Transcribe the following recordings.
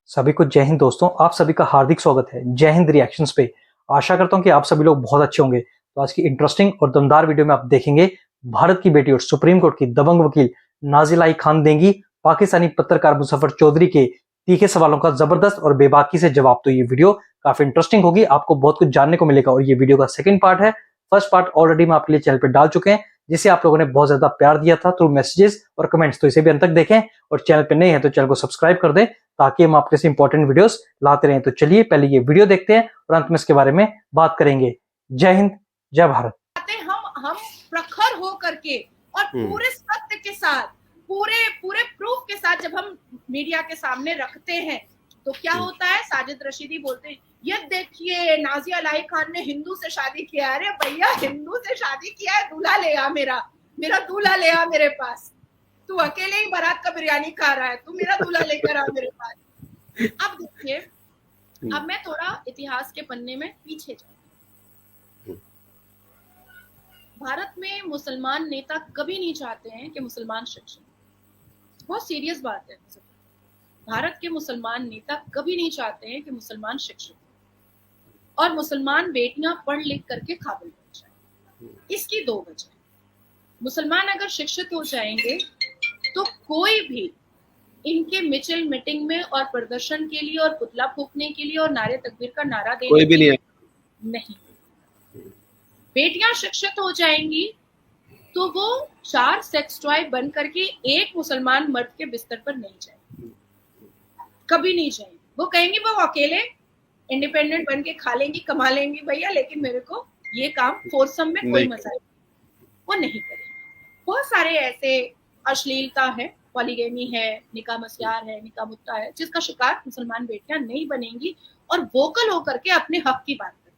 सभी को जय हिंद दोस्तों। आप सभी का हार्दिक स्वागत है जय हिंद रिएक्शंस पे। आशा करता हूं कि आप सभी लोग बहुत अच्छे होंगे। तो आज की इंटरेस्टिंग और दमदार वीडियो में आप देखेंगे भारत की बेटी और सुप्रीम कोर्ट की दबंग वकील नाजिला आई खान देंगी पाकिस्तानी पत्रकार मुजफ्फर चौधरी के तीखे सवालों का जबरदस्त और बेबाकी से जवाब। तो ये वीडियो काफी इंटरेस्टिंग होगी, आपको बहुत कुछ जानने को मिलेगा। और ये वीडियो का सेकंड पार्ट है। फर्स्ट पार्ट ऑलरेडी मैं आपके लिए चैनल पर डाल चुके हैं, जिसे आप लोगों ने बहुत ज्यादा प्यार दिया था थ्रू मैसेजेस और कमेंट्स। तो इसे भी अंत तक देखें और चैनल पर नए हैं तो चैनल को सब्सक्राइब कर दें ताकि हम आपके से इंपॉर्टेंट वीडियोस लाते रहें। तो चलिए पहले ये वीडियो देखते हैं और अंत में इसके बारे में बात करेंगे। जय हिंद, जय भारत। हम प्रखर हो करके और पूरे सत्य के साथ, पूरे प्रूफ के साथ जब हम मीडिया के सामने रखते हैं तो क्या होता है, साजिद रशीदी बोलते हैं ये देखिए नाजिया अलाई खान ने हिंदू से शादी किया। अरे भैया, हिंदू से शादी किया है, दूल्हा ले आ, मेरा दूल्हा ले आ मेरे पास। तू अकेले ही बारात का बिरयानी खा रहा है, तू मेरा दूल्हा लेकर आ मेरे पास। अब देखिए, अब मैं थोड़ा इतिहास के पन्ने में पीछे जाऊं। भारत में मुसलमान नेता कभी नहीं चाहते हैं कि मुसलमान शिक्षित, बहुत सीरियस बात है। भारत के मुसलमान नेता कभी नहीं चाहते हैं कि मुसलमान शिक्षित और मुसलमान बेटियां पढ़ लिख करके काबिल बन जाए। इसकी दो वजह। मुसलमान अगर शिक्षित हो जाएंगे तो कोई भी इनके मिचिल मीटिंग में और प्रदर्शन के लिए और पुतला फूकने के लिए और नारे तकबीर का नारा देने कोई भी के लिए नहीं। बेटियां शिक्षित हो जाएंगी तो वो 4 सेक्स टॉय बन करके एक मुसलमान मर्द के बिस्तर पर नहीं जाएंगी, कभी नहीं जाएंगी। वो कहेंगी वो अकेले इंडिपेंडेंट बन के खा लेंगी, कमा लेंगी भैया, लेकिन मेरे को ये काम फोरसम में कोई मजा नहीं, वो नहीं करेंगे। बहुत सारे ऐसे अश्लीलता है, पॉलीगेमी है, निकाह मस्यार है, निकाह मुत्ता है, जिसका शिकार मुसलमान बेटियां नहीं बनेंगी और वोकल होकर के अपने हक की बात करेंगी।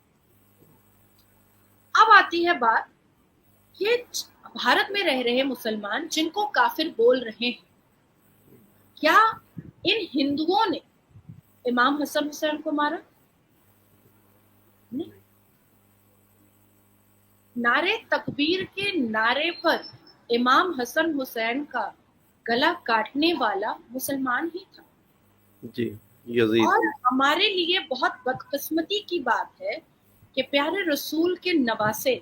अब आती है बात कि भारत में रह रहे मुसलमान जिनको काफिर बोल रहे हैं, क्या इन हिंदुओं ने इमाम हसन हुसैन को मारा? नहीं। नारे तकबीर के नारे पर इमाम हसन हुसैन का गला काटने वाला मुसलमान ही था जी, यजीद। और हमारे लिए बहुत बदकिस्मती की बात है कि प्यारे रसूल के नवासे,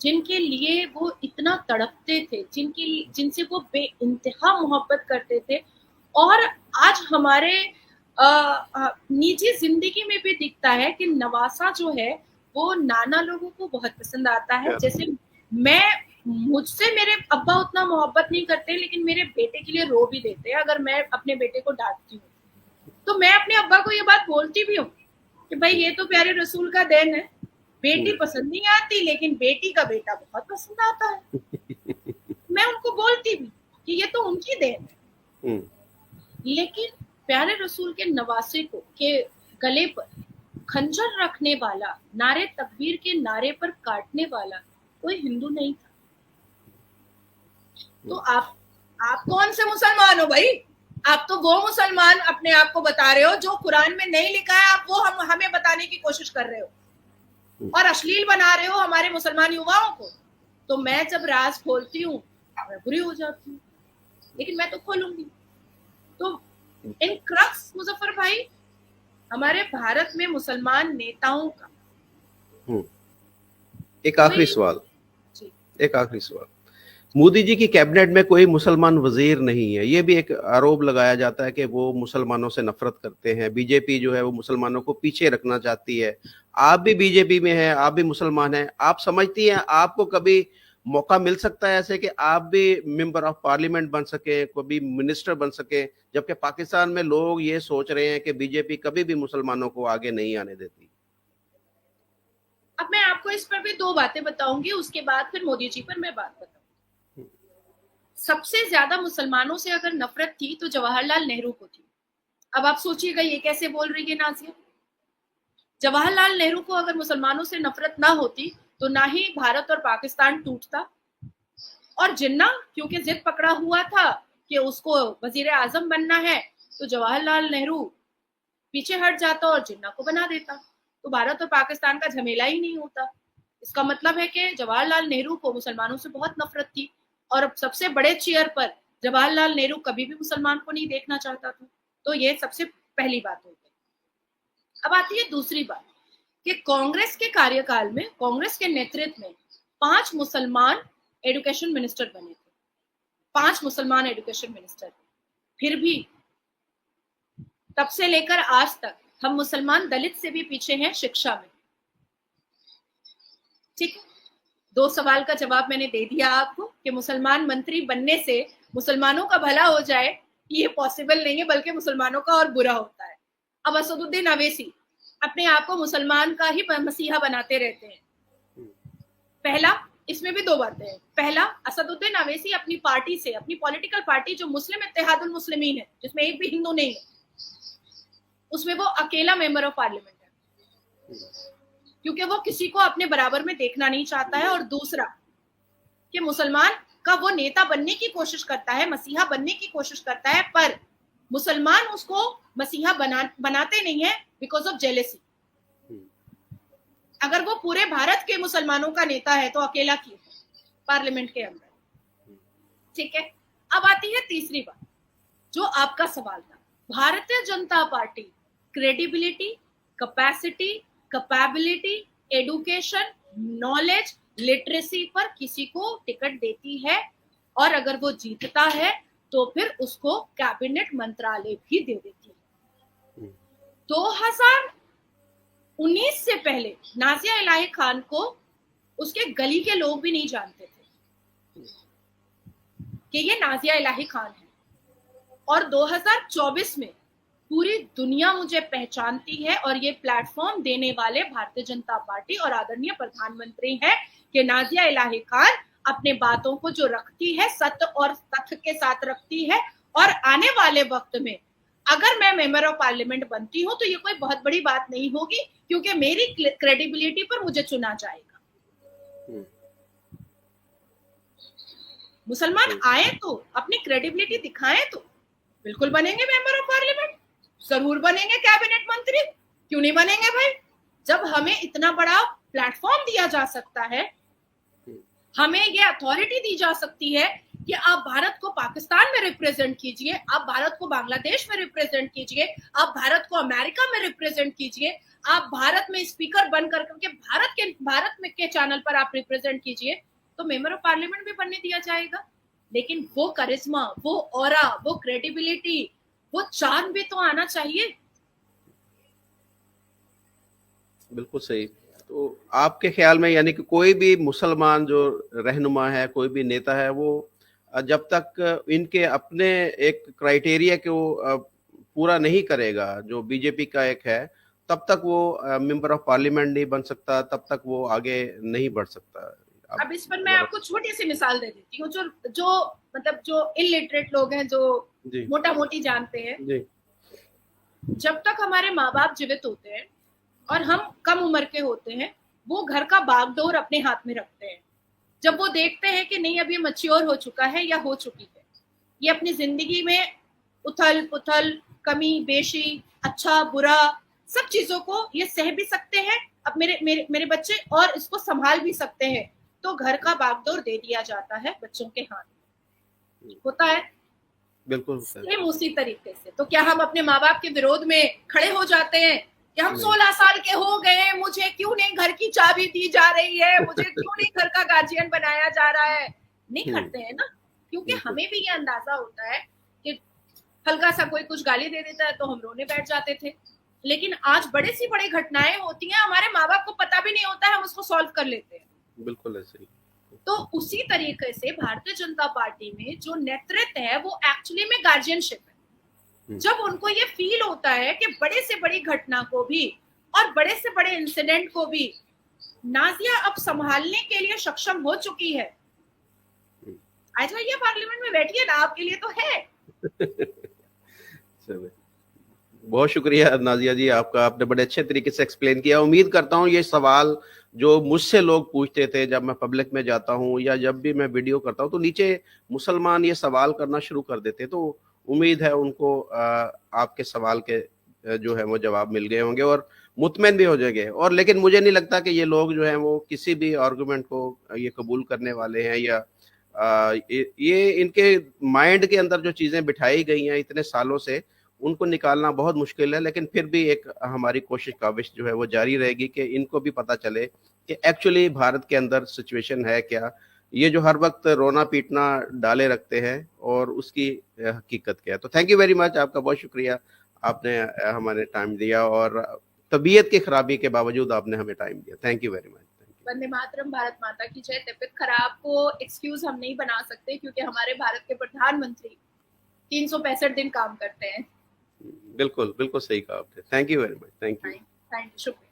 जिनके लिए वो इतना तड़पते थे, जिनसे वो बेइंतहा मोहब्बत करते थे, और आज हमारे निजी जिंदगी में भी दिखता है कि नवासा जो है वो नाना लोगों को बहुत पसंद आता है। जैसे मुझसे मेरे अब्बा उतना मोहब्बत नहीं करते, लेकिन मेरे बेटे के लिए रो भी देते हैं अगर मैं अपने बेटे को डांटती हूँ। तो मैं अपने अब्बा को ये बात बोलती भी हूँ कि भाई ये तो प्यारे रसूल का देन है, बेटी पसंद नहीं आती लेकिन बेटी का बेटा बहुत पसंद आता है। मैं उनको बोलती भी कि ये तो उनकी देन है। लेकिन प्यारे रसूल के नवासे को के गले पर खंजर रखने वाला, नारे तकबीर के नारे पर काटने वाला कोई हिंदू नहीं था। तो आप कौन से मुसलमान हो भाई? आप तो वो मुसलमान अपने आप को बता रहे हो जो कुरान में नहीं लिखा है, आप वो हमें बताने की कोशिश कर रहे हो और अश्लील बना रहे हो हमारे मुसलमान युवाओं को। तो मैं जब राज खोलती हूँ मैं बुरी हो जाती हूँ, लेकिन मैं तो खोलूंगी। तो इन क्रक्स मुजफ्फर भाई, हमारे भारत में मुसलमान नेताओं का एक आखिरी सवाल। मोदी जी की कैबिनेट में कोई मुसलमान वजीर नहीं है। ये भी एक आरोप लगाया जाता है कि वो मुसलमानों से नफरत करते हैं। बीजेपी जो है वो मुसलमानों को पीछे रखना चाहती है। आप भी बीजेपी में हैं, आप भी मुसलमान हैं। आप समझती हैं आपको कभी मौका मिल सकता है ऐसे कि आप भी मेंबर ऑफ पार्लियामेंट बन सके, कभी मिनिस्टर बन सके, जबकि पाकिस्तान में लोग ये सोच रहे हैं कि बीजेपी कभी भी मुसलमानों को आगे नहीं आने देती? अब मैं आपको इस पर भी 2 बातें बताऊंगी, उसके बाद फिर मोदी जी पर मैं बात बताऊंगी। सबसे ज्यादा मुसलमानों से अगर नफरत थी तो जवाहरलाल नेहरू को थी। अब आप सोचिएगा ये कैसे बोल रही है नाज़िया। जवाहरलाल नेहरू को अगर मुसलमानों से नफरत ना होती तो ना ही भारत और पाकिस्तान टूटता, और जिन्ना क्योंकि जिद पकड़ा हुआ था कि उसको वजीर आजम बनना है, तो जवाहरलाल नेहरू पीछे हट जाता और जिन्ना को बना देता, तो भारत और पाकिस्तान का झमेला ही नहीं होता। इसका मतलब है कि जवाहरलाल नेहरू को मुसलमानों से बहुत नफरत थी और अब सबसे बड़े चेयर पर जवाहरलाल नेहरू कभी भी मुसलमान को नहीं देखना चाहता था। तो ये सबसे पहली बात हो गई। अब आती है दूसरी बात कि कांग्रेस के कार्यकाल में, कांग्रेस के नेतृत्व में 5 मुसलमान एजुकेशन मिनिस्टर बने थे, 5 मुसलमान एजुकेशन मिनिस्टर। फिर भी तब से लेकर आज तक हम मुसलमान दलित से भी पीछे हैं शिक्षा में। ठीक है, 2 सवाल का जवाब मैंने दे दिया आपको कि मुसलमान मंत्री बनने से मुसलमानों का भला हो जाए ये पॉसिबल नहीं है, बल्कि मुसलमानों का और बुरा होता है। अब असदुद्दीन अवैसी अपने आप को मुसलमान का ही मसीहा बनाते रहते हैं। पहला, इसमें भी 2 बातें हैं। पहला, असदुद्दीन अवैसी अपनी पार्टी से, अपनी पॉलिटिकल पार्टी जो मुस्लिम इत्तेहादुल मुस्लिमीन है, जिसमें एक भी हिंदू नहीं है, उसमें वो अकेला मेंबर ऑफ पार्लियामेंट है, क्योंकि वो किसी को अपने बराबर में देखना नहीं चाहता है। और दूसरा कि मुसलमान का वो नेता बनने की कोशिश करता है, मसीहा बनने की कोशिश करता है, पर मुसलमान उसको मसीहा बनाते नहीं है बिकॉज ऑफ जेलेसी। अगर वो पूरे भारत के मुसलमानों का नेता है तो अकेला क्यों पार्लियामेंट के अंदर? ठीक है, अब आती है तीसरी बात जो आपका सवाल था। Bharatiya Janata party credibility, capacity, capability, education, knowledge, literacy पर किसी को टिकट देती है, और अगर वो जीतता है तो फिर उसको कैबिनेट मंत्रालय भी दे देती है। 2019 से पहले नाजिया इलाही खान को उसके गली के लोग भी नहीं जानते थे कि ये नाजिया इलाही खान है, और 2024 में पूरी दुनिया मुझे पहचानती है, और ये प्लेटफॉर्म देने वाले भारतीय जनता पार्टी और आदरणीय प्रधानमंत्री हैं कि नाजिया इलाही खान अपने बातों को जो रखती है सत्य और तथ्य के साथ रखती है, और आने वाले वक्त में अगर मैं मेंबर ऑफ पार्लियामेंट बनती हूं तो ये कोई बहुत बड़ी बात नहीं होगी, क्योंकि मेरी क्रेडिबिलिटी पर मुझे चुना जाएगा। मुसलमान आए तो अपनी क्रेडिबिलिटी दिखाएं तो बिल्कुल बनेंगे मेंबर ऑफ पार्लियामेंट, जरूर बनेंगे कैबिनेट मंत्री, क्यों नहीं बनेंगे भाई? जब हमें इतना बड़ा प्लेटफॉर्म दिया जा सकता है, हमें ये अथॉरिटी दी जा सकती है कि आप भारत को पाकिस्तान में रिप्रेजेंट कीजिए, आप भारत को बांग्लादेश में रिप्रेजेंट कीजिए, आप भारत को अमेरिका में रिप्रेजेंट कीजिए, आप भारत में स्पीकर बन करके भारत में के चैनल पर आप रिप्रेजेंट कीजिए, तो मेंबर ऑफ पार्लियामेंट भी बनने दिया जाएगा। लेकिन वो करिश्मा, वो ऑरा, वो क्रेडिबिलिटी, वो चार्म भी तो आना चाहिए। बिल्कुल सही। तो आपके ख्याल में यानी कि कोई भी मुसलमान जो रहनुमा है, कोई भी नेता है, वो जब तक इनके अपने एक क्राइटेरिया को पूरा नहीं करेगा जो बीजेपी का एक है, तब तक वो मेंबर ऑफ पार्लियामेंट नहीं बन सकता, तब तक वो आगे नहीं बढ़ सकता। अब इस पर मैं आपको छोटी सी मिसाल दे देती हूँ। जो मतलब जो इलिटरेट लोग हैं, जो मोटा मोटी जानते हैं, जब तक हमारे माँ बाप जीवित होते हैं और हम कम उम्र के होते हैं, वो घर का बागडोर अपने हाथ में रखते हैं। जब वो देखते हैं कि नहीं अब ये मैच्योर हो चुका है या हो चुकी है, ये अपनी जिंदगी में उथल पुथल, कमी बेशी, अच्छा बुरा, सब चीजों को ये सह भी सकते हैं, अब मेरे बच्चे, और इसको संभाल भी सकते हैं, तो घर का बागडोर दे दिया जाता है बच्चों के हाथ में। होता है बिल्कुल सेम उसी तरीके से। तो क्या हम अपने माँ बाप के विरोध में खड़े हो जाते हैं कि हम 16 साल के हो गए, मुझे क्यों नहीं घर की चाबी दी जा रही है, मुझे क्यों नहीं घर का गार्जियन बनाया जा रहा है? नहीं करते हैं ना, क्योंकि हमें भी ये अंदाजा होता है कि हल्का सा कोई कुछ गाली दे देता है तो हम रोने बैठ जाते थे। लेकिन आज बड़ी सी बड़ी घटनाएं होती हैं, हमारे माँ बाप को पता भी नहीं होता है, हम उसको सॉल्व कर लेते हैं। बिल्कुल ऐसे ही। तो उसी तरीके से भारतीय जनता पार्टी में जो नेतृत्व है वो एक्चुअली में गार्जियनशिप है। जब उनको ये फील होता है कि बड़े से बड़ी घटना को भी और बड़े से बड़े इंसिडेंट को भी नाजिया अब संभालने के लिए सक्षम हो चुकी है, आ जाइए पार्लियामेंट में बैठिए ना, आपके लिए तो है। बहुत शुक्रिया नाजिया जी आपका, आपने बड़े अच्छे तरीके से एक्सप्लेन किया। उम्मीद करता हूँ ये सवाल जो मुझसे लोग पूछते थे जब मैं पब्लिक में जाता हूँ या जब भी मैं वीडियो करता हूँ, तो नीचे मुसलमान ये सवाल करना शुरू कर देते, तो उम्मीद है उनको आपके सवाल के जो है वो जवाब मिल गए होंगे और मुतमईन भी हो जाएंगे। और लेकिन मुझे नहीं लगता कि ये लोग जो हैं वो किसी भी आर्गुमेंट को ये कबूल करने वाले हैं, या ये इनके माइंड के अंदर जो चीजें बिठाई गई हैं इतने सालों से, उनको निकालना बहुत मुश्किल है, लेकिन फिर भी एक हमारी कोशिश काविश जो है वो जारी रहेगी कि इनको भी पता चले कि एक्चुअली भारत के अंदर सिचुएशन है क्या, ये जो हर वक्त रोना पीटना डाले रखते हैं और उसकी हकीकत क्या है। तो थैंक यू वेरी मच, आपका बहुत शुक्रिया, आपने हमारे टाइम दिया और तबीयत की खराबी के बावजूद आपने हमें टाइम दिया। Thank you very much. Vande Mataram, Bharat माता की जय। तबीयत खराब को एक्सक्यूज हम नहीं बना सकते क्योंकि हमारे भारत के प्रधानमंत्री 365 दिन काम करते हैं। बिल्कुल बिल्कुल सही कहा आपने। Thank you very much. Thank you. शुक्रिया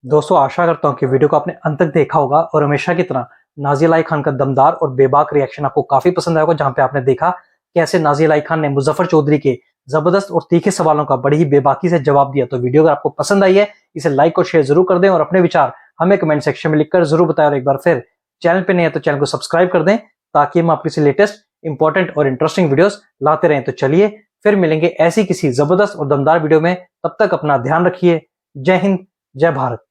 दोस्तों, आशा करता हूँ कि वीडियो को आपने अंत तक देखा होगा और हमेशा की तरह नाज़िया अलाई खान का दमदार और बेबाक रिएक्शन आपको काफी पसंद आया होगा, जहां पे आपने देखा कैसे नाज़िया अलाई खान ने मुजफ्फर चौधरी के जबरदस्त और तीखे सवालों का बड़ी ही बेबाकी से जवाब दिया। तो वीडियो अगर आपको पसंद आई है, इसे लाइक और शेयर जरूर कर दें और अपने विचार हमें कमेंट सेक्शन में लिखकर जरूर बताएं। और एक बार फिर चैनल पे नहीं है तो चैनल को सब्सक्राइब कर दें ताकि हम आपके लेटेस्ट इंपॉर्टेंट और इंटरेस्टिंग वीडियोस लाते रहें। तो चलिए फिर मिलेंगे ऐसी किसी जबरदस्त और दमदार वीडियो में। तब तक अपना ध्यान रखिए। जय हिंद, जय भारत।